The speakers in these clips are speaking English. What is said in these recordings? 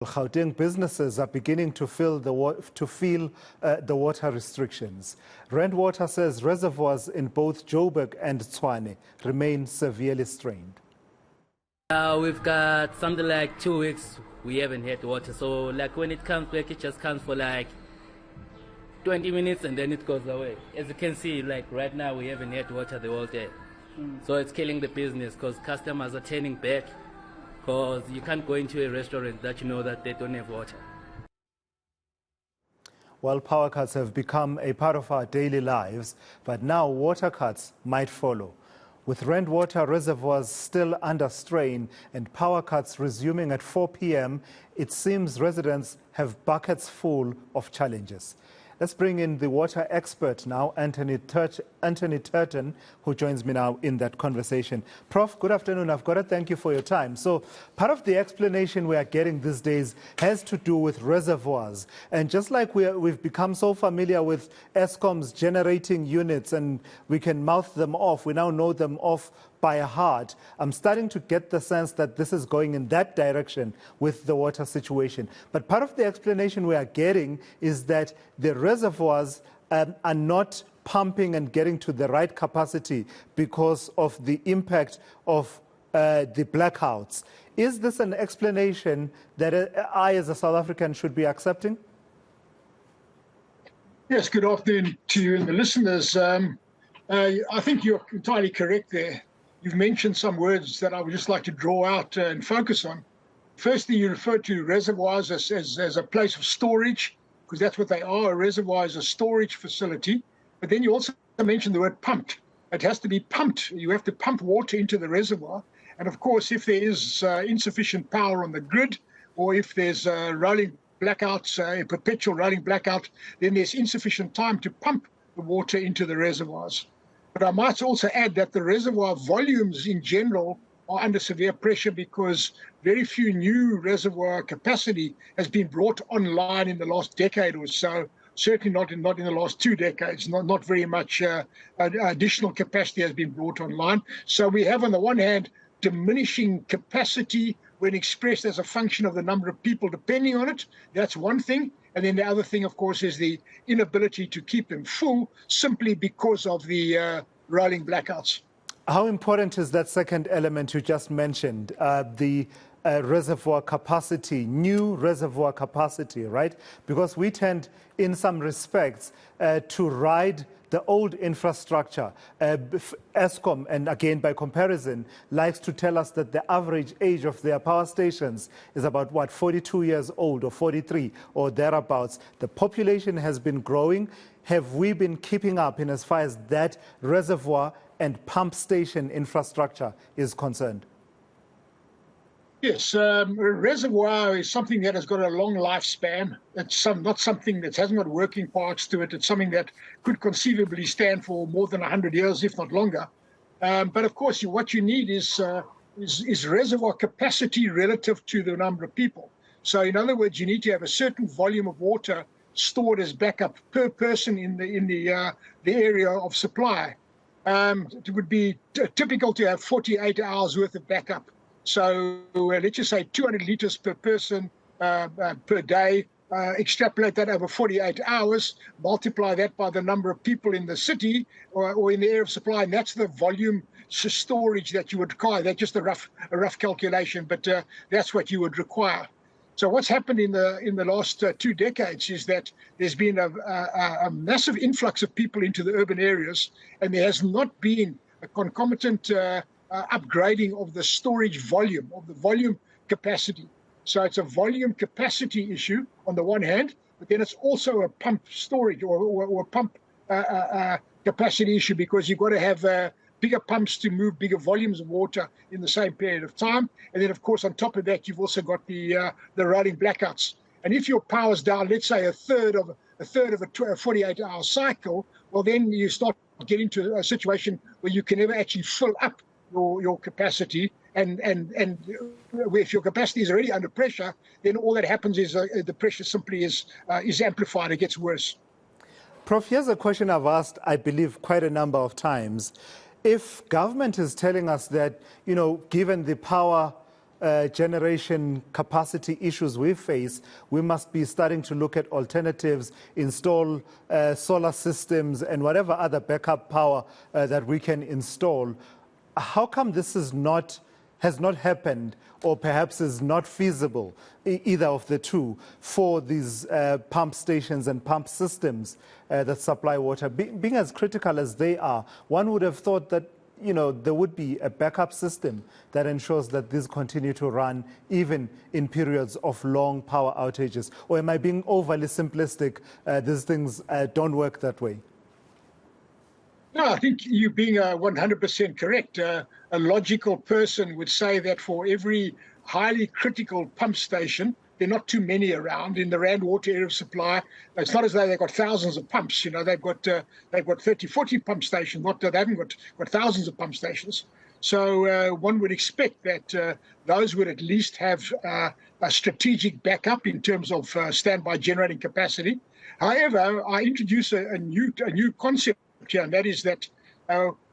Gauteng businesses are beginning to feel the water restrictions. Rainwater says reservoirs in both Joburg and Tshwane remain severely strained. We've got something like 2 weeks we haven't had water. So like when it comes back, it just comes for like 20 minutes and then it goes away. As you can see, like right now we haven't had water the whole day. So it's killing the business because customers are turning back. Because you can't go into a restaurant that you know that they don't have water. Well, power cuts have become a part of our daily lives, but now water cuts might follow. With Rainwater reservoirs still under strain and power cuts resuming at 4 p.m., it seems residents have buckets full of challenges. Let's bring in the water expert now, Anthony Turton, who joins me now in that conversation. Prof, good afternoon. I've got to thank you for your time. So part of the explanation we are getting these days has to do with reservoirs. And just like we've become so familiar with Eskom's generating units and we can mouth them off, we now know them off by heart. I'm starting to get the sense that this is going in that direction with the water situation. But part of the explanation we are getting is that the reservoirs are not pumping and getting to the right capacity because of the impact of the blackouts. Is this an explanation that I, as a South African, should be accepting? Yes, good afternoon to you and the listeners. I think you're entirely correct there. You've mentioned some words that I would just like to draw out and focus on. Firstly, you refer to reservoirs as a place of storage, because that's what they are. A reservoir is a storage facility. But then you also mentioned the word pumped. It has to be pumped. You have to pump water into the reservoir. And of course, if there is insufficient power on the grid, or if there's rolling blackouts, a perpetual rolling blackout, then there's insufficient time to pump the water into the reservoirs. But I might also add that the reservoir volumes in general are under severe pressure because very few new reservoir capacity has been brought online in the last decade or so. Certainly not in the last 2 decades. Not very much additional capacity has been brought online. So we have, on the one hand, diminishing capacity when expressed as a function of the number of people depending on it. That's one thing. And then the other thing, of course, is the inability to keep them full simply because of the rolling blackouts. How important is that second element you just mentioned, the reservoir capacity, new reservoir capacity, right? Because we tend, in some respects, to ride the old infrastructure. Eskom, and again by comparison, likes to tell us that the average age of their power stations is about, 42 years old or 43 or thereabouts. The population has been growing. Have we been keeping up in as far as that reservoir and pump station infrastructure is concerned? Yes, a reservoir is something that has got a long lifespan. It's not something that hasn't got working parts to it. It's something that could conceivably stand for more than 100 years, if not longer. But of course, what you need is reservoir capacity relative to the number of people. So in other words, you need to have a certain volume of water stored as backup per person in the area of supply. It would be typical to have 48 hours worth of backup. So let's just say 200 liters per person per day, extrapolate that over 48 hours, multiply that by the number of people in the city or in the area of supply, and that's the volume storage that you would require. That's just a rough calculation, but that's what you would require. So what's happened in the last 2 decades is that there's been a massive influx of people into the urban areas, and there has not been a concomitant upgrading of the storage volume, of the volume capacity. So it's a volume capacity issue on the one hand, but then it's also a pump storage or pump capacity issue, because you've got to have bigger pumps to move bigger volumes of water in the same period of time. And then, of course, on top of that, you've also got the rolling blackouts. And if your power's down, let's say a third of a 48-hour cycle, well, then you start getting to a situation where you can never actually fill up your capacity, and if your capacity is already under pressure, then all that happens is the pressure simply is amplified. It gets worse. Prof, here's a question I've asked, I believe, quite a number of times. If government is telling us that, given the power generation capacity issues we face, we must be starting to look at alternatives, install solar systems and whatever other backup power that we can install. How come this has not happened, or perhaps is not feasible, either of the two, for these pump stations and pump systems that supply water? Being as critical as they are, one would have thought that there would be a backup system that ensures that these continue to run even in periods of long power outages. Or am I being overly simplistic? These things don't work that way. No, I think you're being 100% correct. A logical person would say that for every highly critical pump station, there are not too many around in the Rainwater area of supply. It's not as though they've got thousands of pumps. They've got 30, 40 pump stations. Not that they haven't got thousands of pump stations. So one would expect that those would at least have a strategic backup in terms of standby generating capacity. However, I introduce a new concept here, and that is that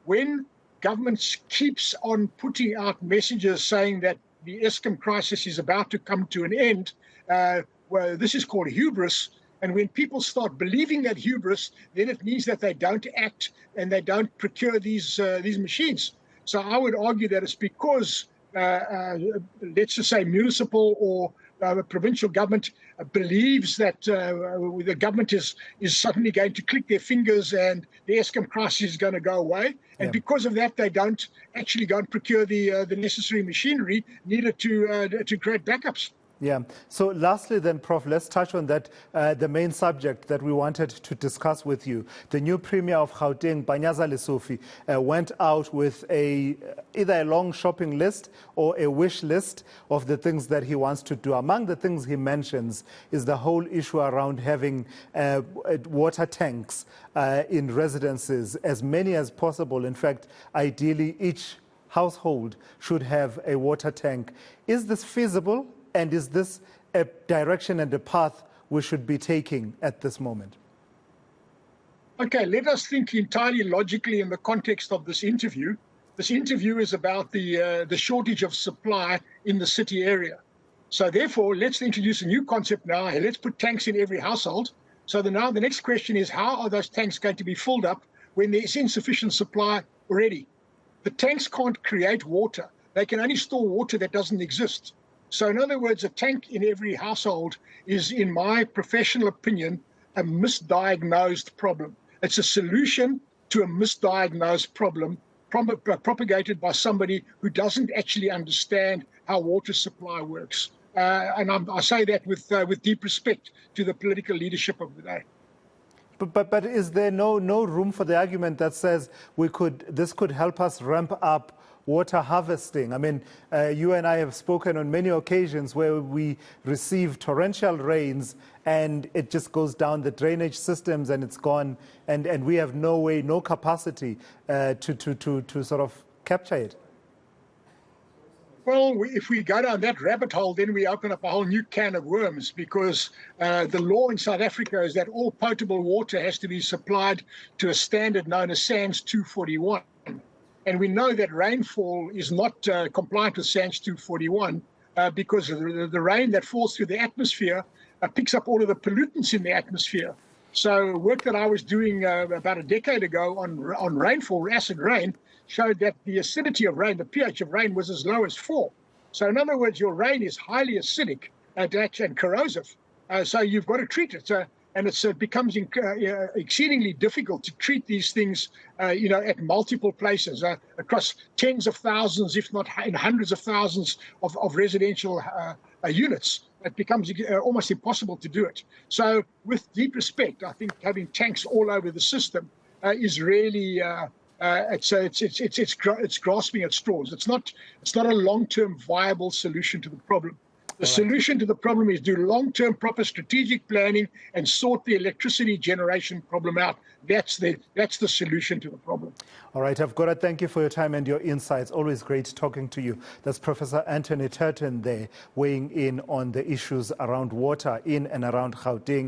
when government keeps on putting out messages saying that the Eskom crisis is about to come to an end, well, this is called hubris. And when people start believing that hubris, then it means that they don't act and they don't procure these machines. So I would argue that it's because, let's just say, municipal or provincial government believes that the government is suddenly going to click their fingers and the Eskom crisis is going to go away. And because of that, they don't actually go and procure the necessary machinery needed to create backups. Yeah. So lastly then, Prof, let's touch on that, the main subject that we wanted to discuss with you. The new Premier of Gauteng, Panyaza Lesufi, went out with either a long shopping list or a wish list of the things that he wants to do. Among the things he mentions is the whole issue around having water tanks in residences, as many as possible. In fact, ideally, each household should have a water tank. Is this feasible? And is this a direction and a path we should be taking at this moment? Okay, let us think entirely logically in the context of this interview. This interview is about the shortage of supply in the city area. So therefore, let's introduce a new concept now. Let's put tanks in every household. So now the next question is, how are those tanks going to be filled up when there is insufficient supply already? The tanks can't create water. They can only store water that doesn't exist. So in other words, a tank in every household is, in my professional opinion, a misdiagnosed problem. It's a solution to a misdiagnosed problem propagated by somebody who doesn't actually understand how water supply works. And I say that with deep respect to the political leadership of the day. But is there no room for the argument that says this could help us ramp up water harvesting? I mean, you and I have spoken on many occasions where we receive torrential rains and it just goes down the drainage systems and it's gone, and we have no capacity to sort of capture it. Well, if we go down that rabbit hole, then we open up a whole new can of worms, because the law in South Africa is that all potable water has to be supplied to a standard known as SANS 241. And we know that rainfall is not compliant with SANS 241 because the rain that falls through the atmosphere picks up all of the pollutants in the atmosphere. So work that I was doing about a decade ago on rainfall, acid rain, showed that the acidity of rain, the pH of rain, was as low as 4. So in other words, your rain is highly acidic and corrosive. So you've got to treat it. And it becomes exceedingly difficult to treat these things, at multiple places, across tens of thousands, if not in hundreds of thousands of residential units. It becomes almost impossible to do it. So with deep respect, I think having tanks all over the system is really, it's grasping at straws. It's not a long-term viable solution to the problem. The solution to the problem is do long-term proper strategic planning and sort the electricity generation problem out. That's the solution to the problem. All right, I've got to thank you for your time and your insights. Always great talking to you. That's Professor Anthony Turton there, weighing in on the issues around water in and around Gauteng.